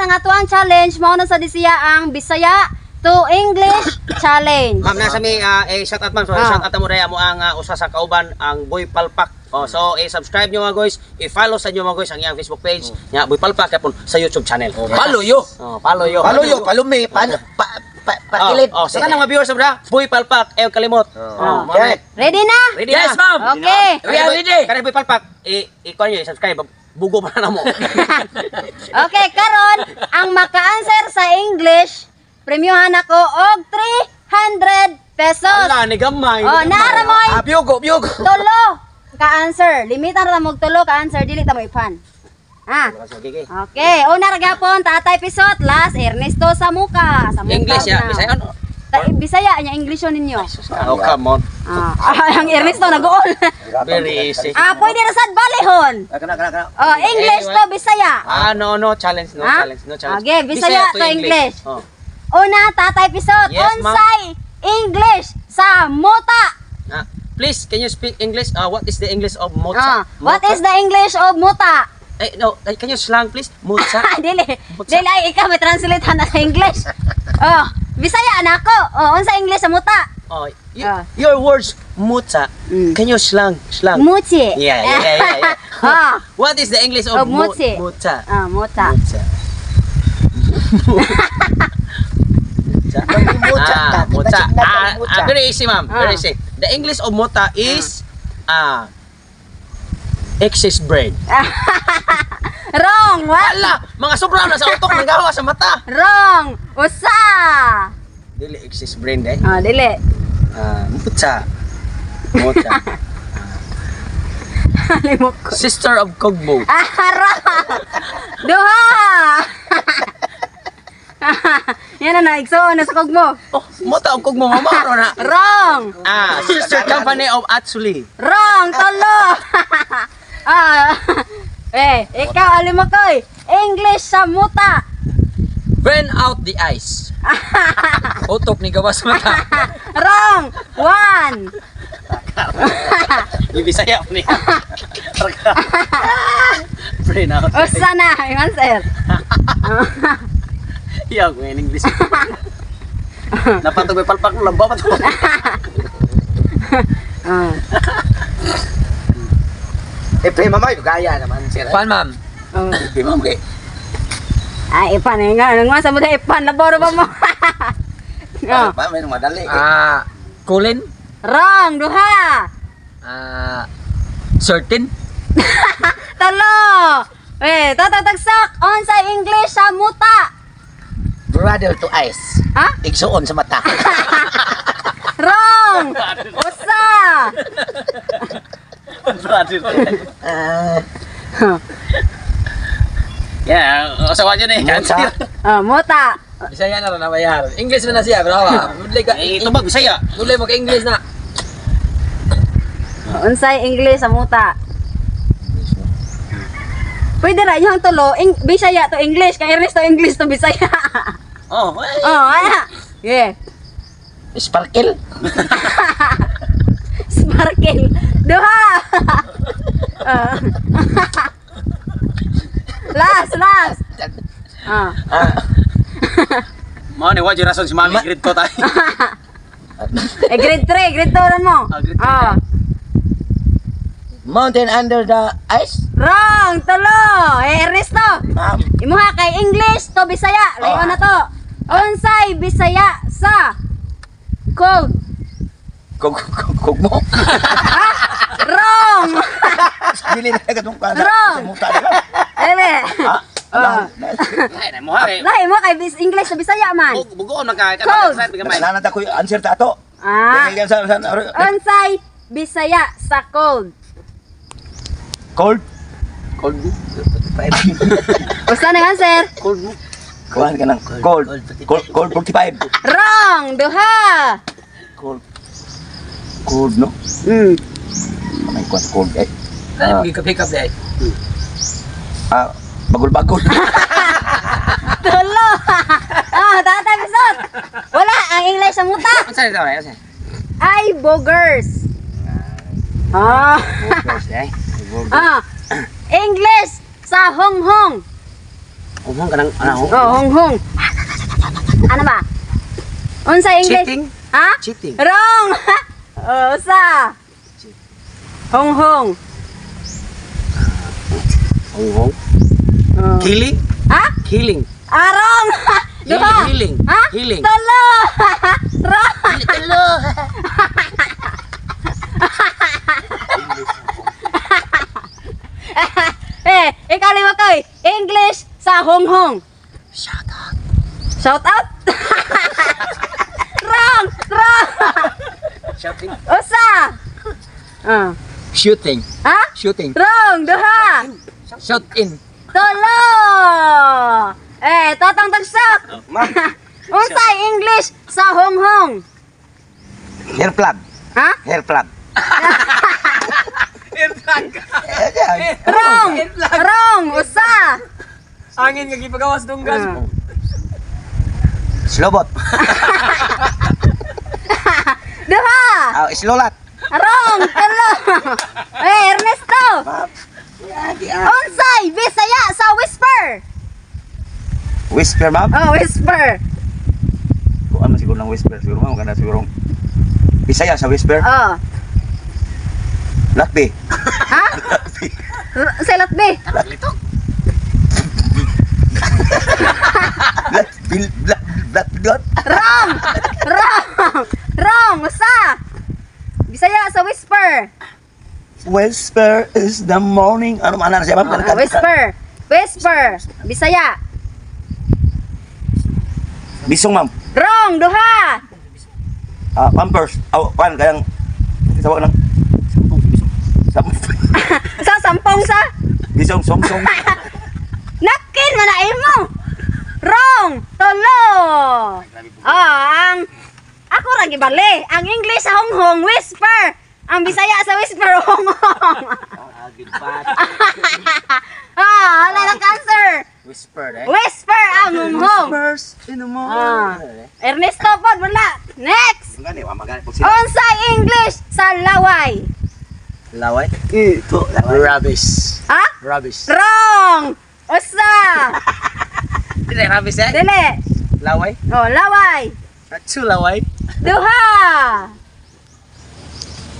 ang atuang challenge mao na sa disiya ang Bisaya to English challenge. Ma'am, nasa may shout out ma'am. So, shout out mo rin mo ang usa sa kauban, ang Boy Palpak. So, subscribe nyo mga guys. I-follow sa nyo mga guys ang iyang Facebook page. Nya Boy Palpak kapon sa YouTube channel. Follow yo. Follow yo. Palumi. Pakilid. Sa kanang mga viewers bra, Boy Palpak, kalimot. Okay. Ready na? Ready Yes, na? ma'am. Okay. We are ready. Kanang Boy Palpak, i-kuha nyo, subscribe. Bugo pa na mo. Okay, karon ang maka-answer sa English, premyohan ako og 300 pesos. Ala, ni gamay. Oh, naara mo ay Biyogo. tulo ka-answer. Limitan ra mo og tulo ka-answer, dili ta mo ifan. Okay, una ra gyapon Tatay Pisot, last Ernesto Samuka. English ya, Bisaya ano? Bisaya nya Englisho ninyo. Oh, come on. Ang Ernesto nag-uol. Very easy. Pwede ra sad balihon. Oh, English to Bisaya. No challenge, no challenge. Okay, Bisaya to English. Una, Tatay Pisot, Yes, ma'am. unsay English sa muta? Please, can you speak English? What is the English of mutsa? What is the English of muta? No, can you slang please? Mutsa. Dili ay ikaw may translate na sa English. Bisaya na ako. Unsa English sa muta? Your words mutsa. Can you slang? Muti. Yeah. What is the English of muti? mutsa? Muta. Mutsa. Very easy, ma'am. Very easy. The English of muta is excess brain. Wrong. What? Ala, mga sobra na sa utok nagawa sa mata. Wrong. Usa. Dili excess brain dai. Dili. Mutsa. Limok ko. Sister of Kogbo. Wrong. Duha. Yan na igsoon na sa kogmo. Mata og Kogbo mamaro na. Wrong. Sister company of Atsuli. Wrong. Tolo. Ikaw alimakoy. English sa muta. Burn out the ice. Utok ni gawas mata. Wrong. One. Ibisaya ni. Brain out. Usa na yung answer. Iya, ko in English. Napatog may palpak mo lamba pa to. Mamay, gaya naman sir. Pan ma'am. Ma'am kay. Ipan nga nang masa mo da ipan laboro ba mo? Pa may madali. Colin. Wrong. Duha. Certain. Talo. Tatagsak on sa English sa muta. Brother to ice. Igsuon sa mata. Wrong. Usa. Usawa dyan eh. Muta. Bisaya na rin nabayar. English na siya, bro. Ito ba, Bisaya? Mulay mo ka English na. Unsay English sa muta. Pwede ra yung tulo, Bisaya to English, kay Ernest to English to Bisaya. Yeah. Sparkle. Sparkle. Duha. Last. Mau ni wajib rason si mami grade ko tayo. Grade 3, grade 2 ran mo. Mountain under the ice. Wrong, tulo. Ernesto. Imuha kay English to Bisaya. Layo na to. Unsay Bisaya sa cold. Kugmo. Wrong. Dili na katungkan. Wrong. Eme. Lahi mo kay English to Bisaya man. Bugoon magka. Nanata ko answer ta ato. Unsay Bisaya sa cold. Cold. Basta na answer. Kuhan ka ng cold. Cold 45. Wrong. Duha. Cold no? May kuhan cold eh. Pick up dahil. Bagol-bagol. Tulo. Tatay Pisot. Wala ang English sa muta. Saan ito? Ay boogers. English sa honghong. Humong kanang ano? Oh, honghong. Ano ba? Unsa English? Cheating? Ha? Cheating. Wrong. Oh, usa. Honghong. Humong. Oh. Killing? Ha? Killing. Arong. Duha. Healing. Ha? Healing. Tulo. Wrong. Hello. Ikaw lima koy. English sa honghong. Shout out. Shout out. Wrong. Shouting. Usa. Ah. Shooting. Ha? Shooting. Wrong. Duha. Shot in. Tulo. Totong tagsak. Ma'am. Unsay English sa honghong? Hair plug. Ha? Hair plug. Wrong. Wrong. Usa. Angin nga gipagawas dong gas. Ah. Slowbot. Duha. Slolat. Wrong. Tulo. Ernesto. Unsay Bisaya sa whisper? Whisper, ma'am. Oh, whisper. Kung ano siguro ng whisper, siguro ma'am, kana siguro Bisaya sa whisper. Oh. Lakbi. Ha? Selat B. Black dot. Wrong. Wrong. Usa. Bisaya sa whisper. Whisper is the morning. Ano man na siya, ma'am? Whisper. Whisper. Bisaya. Bisong, ma'am. Wrong. Duha. Pampers. Pan, kayang tawag ng Sa sampong sa. Bisong, song. Nakin manain mo. Wrong. Tulo. Ang ako ra gibali. Ang English sa honghong whisper. Ang Bisaya sa whisper honghong. Wala lang answer. Whisper eh. Whisper ang honghong. Whispers in the morning. Ernesto pod wala. Next. Gani, wa magani po sila. Unsay English sa laway? Laway. Ito. Rubbish. Ha? Rubbish. Wrong. Usa. Dili rubbish eh. Dili. Laway. Oh, laway. Atsu laway. Duha.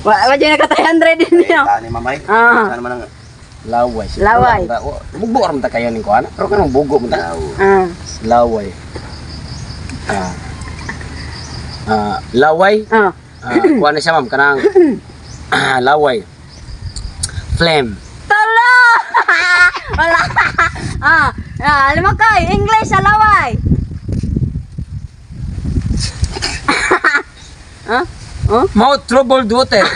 Wa dyan nakatay 100 din niyo. Tani mamay. Ah. Sana man ang Laway. Laway. Bugbo ra man ta kayo ning kuan. Pero kanang bugo man ta. Ah. Laway. Laway. Ah. Kuan na siya ma'am kanang laway. Flame. Tolo. Wala. Alam mo kay English sa laway. Mouth troubled water.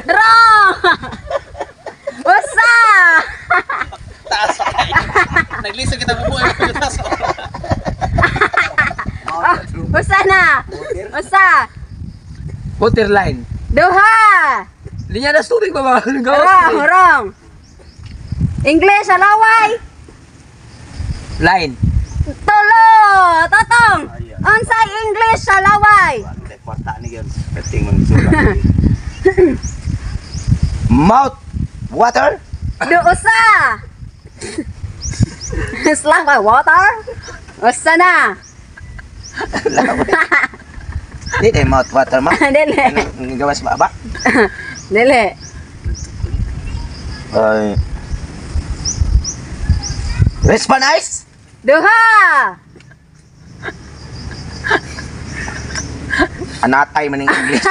Wrong. Usa. Naglisod kita bubuo yung taas. Usa na. Usa. Water line. Duha. Linya na tubig ba ba? Wrong. English sa laway. Line. Tolo. Totong. Unsay English sa laway? kwarta ni gyud. Peting man sulat. Mouth water. Usa. Slang by water. Usa na. Di day mouth water ma. Dili. Ang gawas ba ba? Dili. Ay. Responize. Duha. Anatay man ning English.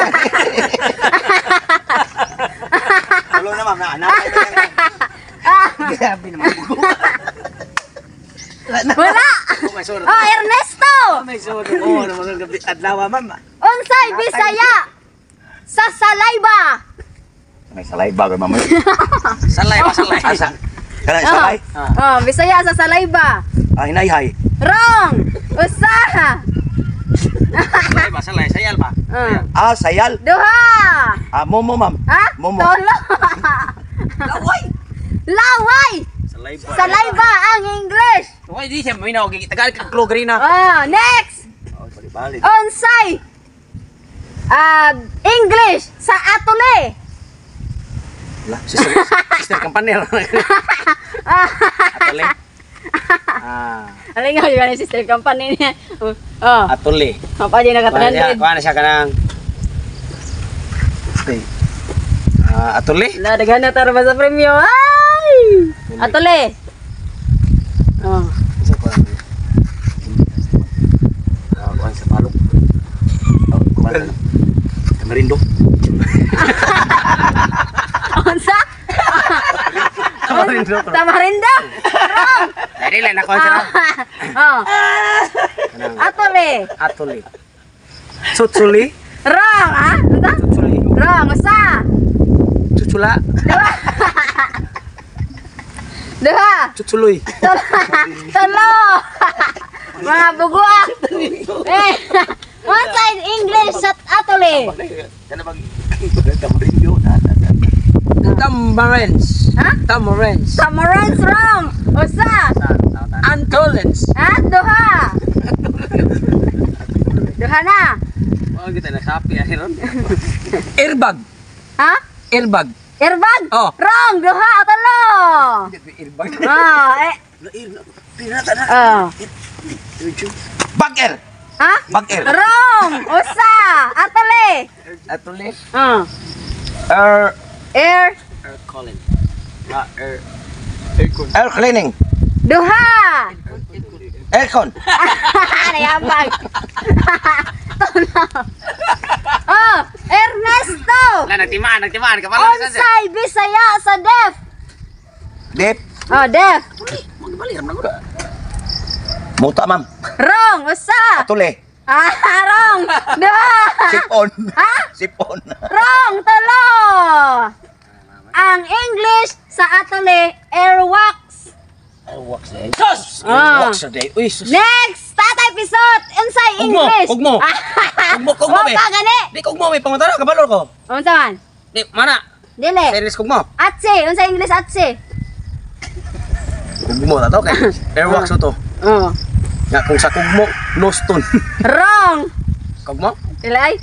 Hello na ma'am, anatay man. Grabe naman. Wala. May sorry. Oh, Ernesto. May sorry. Oh, naman gabi adlaw ma'am. Unsay Bisaya sa salayba? May salay bago ma'am. Salay ba salay? Asa? Kana salay? Oh, Bisaya sa salayba. Ah, hinay-hay. Wrong. Usa. Salay ba salay? Sayal ba? Ah, sayal. Duha. Ah, momo ma'am. Ha? Momo. Tolo. Laway. Laway. Salay ba? Salayba ang English. Why di siya minaw Tagalog ka klogri na. Oh, next. Oh, balik-balik. Unsay English sa atole. Lah, sister kampanel. Atole. Aling nga juga ni sister company niya. Oh. Atole. Apa aja naka-trended. Kuha na siya kanang atole. Lah daghan na tara sa premyo. Ay! Atole. Oh. Isa ko lang. Kuha sa palok. Kuha na. Tamarindo. Unsa? Tamarindo. Tamarindo. Dali lang ako sa. Oh. Atole. Atole. Chuchuli. Wrong, ha? Unsa? Chuchuli. Wrong, usa. Chuchula. Duha. Chuchuloy. Tolo. Mga buguak. What's in English sa atole? Tamarindo. Tamarins. Ha? Tamarins. Tamarins wrong. Usa. Antolins. Ha? Duha. Duha na. Oh, kita nagsapi ron. Airbag. Ha? Airbag. Airbag? Oh. Wrong. Duha. Tolo. Airbag. Bagel. Ha? Bagel. Wrong. Usa. Atole. Atole. Air. Colin. Air cleaning. Duha. Aircon. Nayabag. Oh, Ernesto. Nagtimaan ka pala. Unsay Bisaya sa deaf? Dip. Oh, deaf. Muta ma'am. Wrong. Usa. Atole. Wrong. Duha. Sipon. Ha? Sipon. Wrong. Talo. Ang English sa atole, airwax. Wax day. Sus! Ah. Wax day. Uy, sus. Next, tatay episode. Unsay English? Ugmo. Kugmo Wa be. pa gani. Di kugmo be pangutara kabalo ko. Unsa man? Di mana? Dili. Series kugmo. Atse, unsay English atse? Kugmo ta to kay. Airwax to. Oh. Nga kung sa kugmo, Loston. Wrong. Kugmo? Ilay.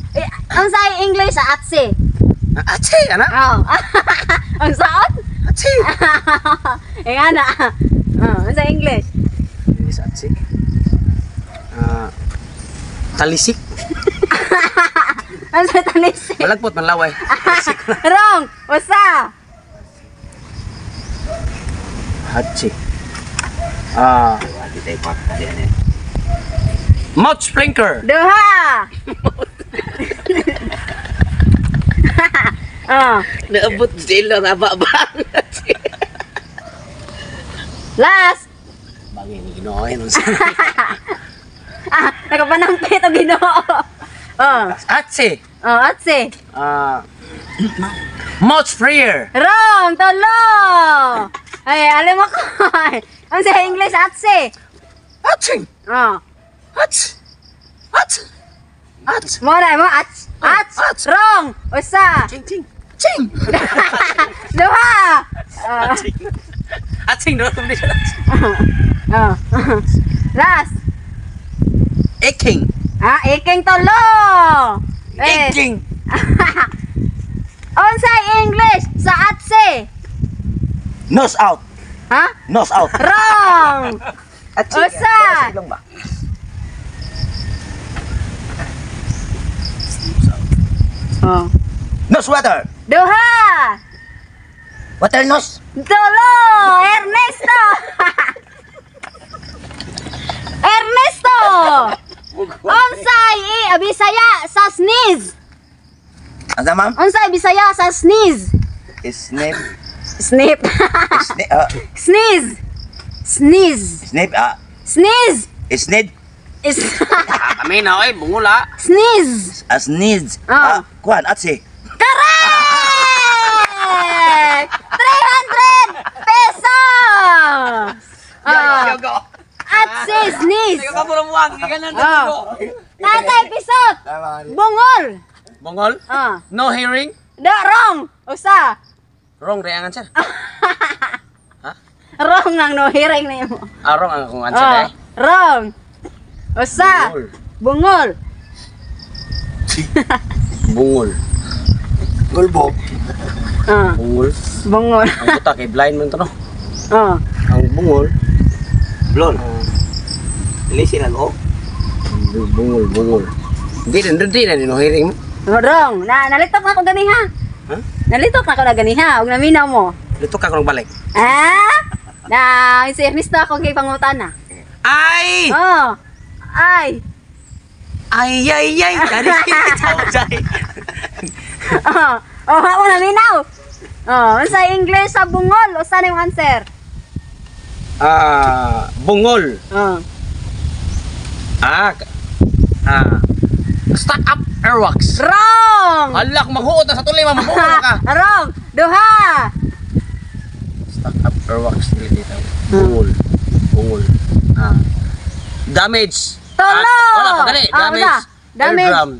Unsay English sa atse? Achi, ana. Oh. Ang saon? Achi. Ana. Oh, unsay English? Ini sa achi. Talisik. Unsay tanis? Malagpot man laway. Wrong. Usa. Hachi. Di tayo pa. Mouth sprinkler. Duha. Oh. Naabot sila nga ba? Last. Bagay ni Ginoo nun sa. Nakapanampit o Ginoo. Oh. Achi. Oh, atse. Mouth sprayer. Wrong. Tolo. Ay, alam mo ko. Ang sa English, atse. Achi. Oh. Ach. Ach. Ach. Mo na mo. Ats. Ats. Ats. Wrong. Usa. Ching ching. Ching. Duha. Aching no tumdi siya. Oh. Last. Eking. Iking tolo. Eking. Unsay English sa atse? Nose out. Ha? Nose out. Wrong. Usa. Lang ba? Oh. Nose water. Duha. Water nose. Tolo. Ernesto. Ernesto. Unsay Bisaya sa sneeze? Ano ma'am? Unsay Bisaya sa sneeze? Snip. Snip. Sneeze. Sneeze. Snip. Sneeze. Snip. Is Kami na oy bungula. sneeze. As needs. Ah. Kuan, atsi. Correct! 300 pesos! At si sneeze. Oh. Tatay pisot. Bungol. Bongol? No hearing? Da wrong. Usa. Wrong reangan sir. Wrong ang no hearing nimo. Wrong ang akong answer eh. Wrong. Usa. Bungol. Bungol. Bungol. Gulbo. Bungol. Bungol. Ang puta kay blind man to no. Ang bungol. Blon. Lisi lang oh. Bungol. Hindi na no hearing mo. Rong, nalitok na ako ganiha. Ha? Nalitok na ako na ganiha, ug naminaw mo. Lito ka kung balik. Si Ernest ako kay pangutana. Ay! Oh. Ay. Ay. Kani tawag say. Ako naminaw. Unsa English sa bungol? Usa na yung answer? Bungol. Stack up airwax. Wrong. Halak maghuot na sa tuloy mabuo ka. Wrong. Duha. Stack up airwax dito. Bungol. Damage. Tolo. Wala pa gani. Damage. Airdrum.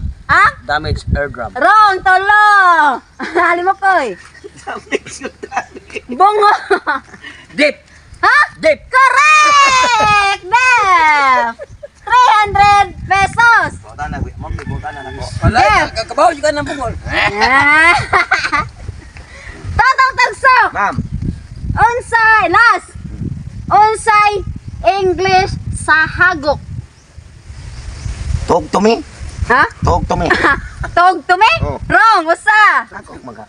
Damage airdrum. Wrong. Tolo. Hali mo koy. Bungol. Dip. Ha? Dip. Correct! Def! 300 pesos! Butan na, ma'am, butan na nako. Wala, Yes. kakabaw juga ng bungol. Totong tagso! Ma'am, Unsay, last! Unsay English sa hagok? talk to me. Ha? Talk to me. Tog to me? Oh. Wrong! Usa! Ako maga.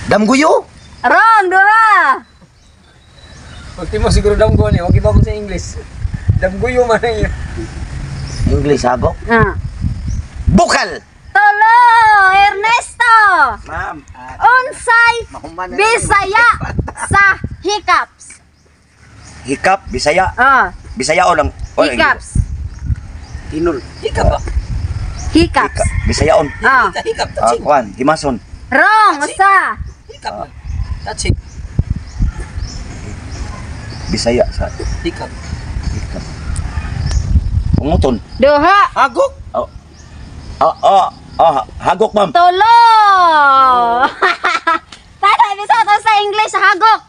Damguyo. Wrong! Dura! Pagti mo siguro damgo ni, wag iba ko sa English. Damguyo man ang yun. English hagok. Bukal. Tolo! Ernesto! Ma'am. Unsay Bisaya sa hiccups? Hiccup, Bisaya. Bisaya o lang. O, Hiccups. Tinol. Ika ba? Hiccups. Bisayaon. Hikap, touching. Kuan, Himason. Wrong! Usa! Hikap. Touching. Bisaya sa Hikap. hiccup. Umuton. Duha! Hagok. Hagok ma'am. Tolo! Tata, bisa to sa English, hagok.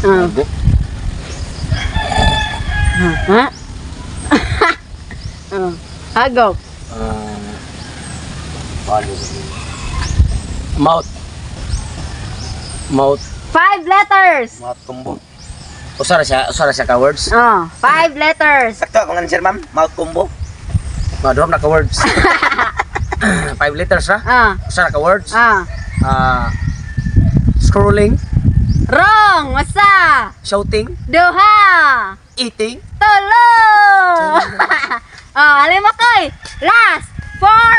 Hagok. Ha? Hagok. Mouth. 5 letters. Mat combo. Usara siya ka words. 5 letters. Sakto akong answer ma'am. Mouth combo. Madrop na ka words. 5 letters ra. Usara ka words. Scrolling, Wrong. Wasa? shouting, Duha. eating. Tolo! Alam mo koy. Last. For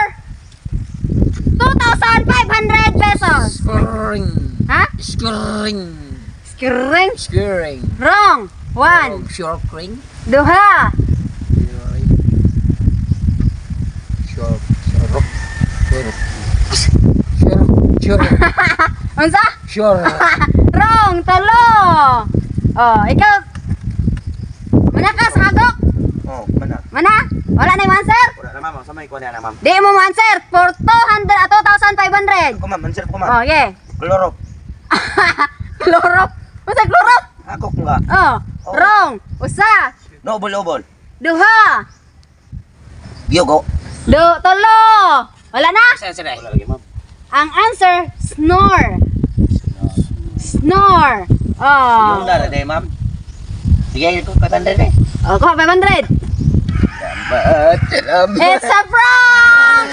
2,500 pesos. Scrolling. Ha? Scrolling. Skring. Scrolling. Wrong. 1. Shortring. Duha. Unsa? Wrong. Tolo. Ikaw. Mana ka sa hagok? Oh, mana? Mana? Wala na yung answer? Wala na ma'am. Samay ko na ma'am. Di mo answer for 2,500. Ako ma'am, answer ko ma'am. Okay. Klorop. Klorop. Usa klorop? Hagok nga. Wrong. Usa. Nobol-obol. Duha. Biyogo. Tolo. Wala na? Wala lagi ma'am. Ang answer, snore. Snore. Yung dara day ma'am. Sige, ito katanda day. Kuha 500. Salamat. It's a prank!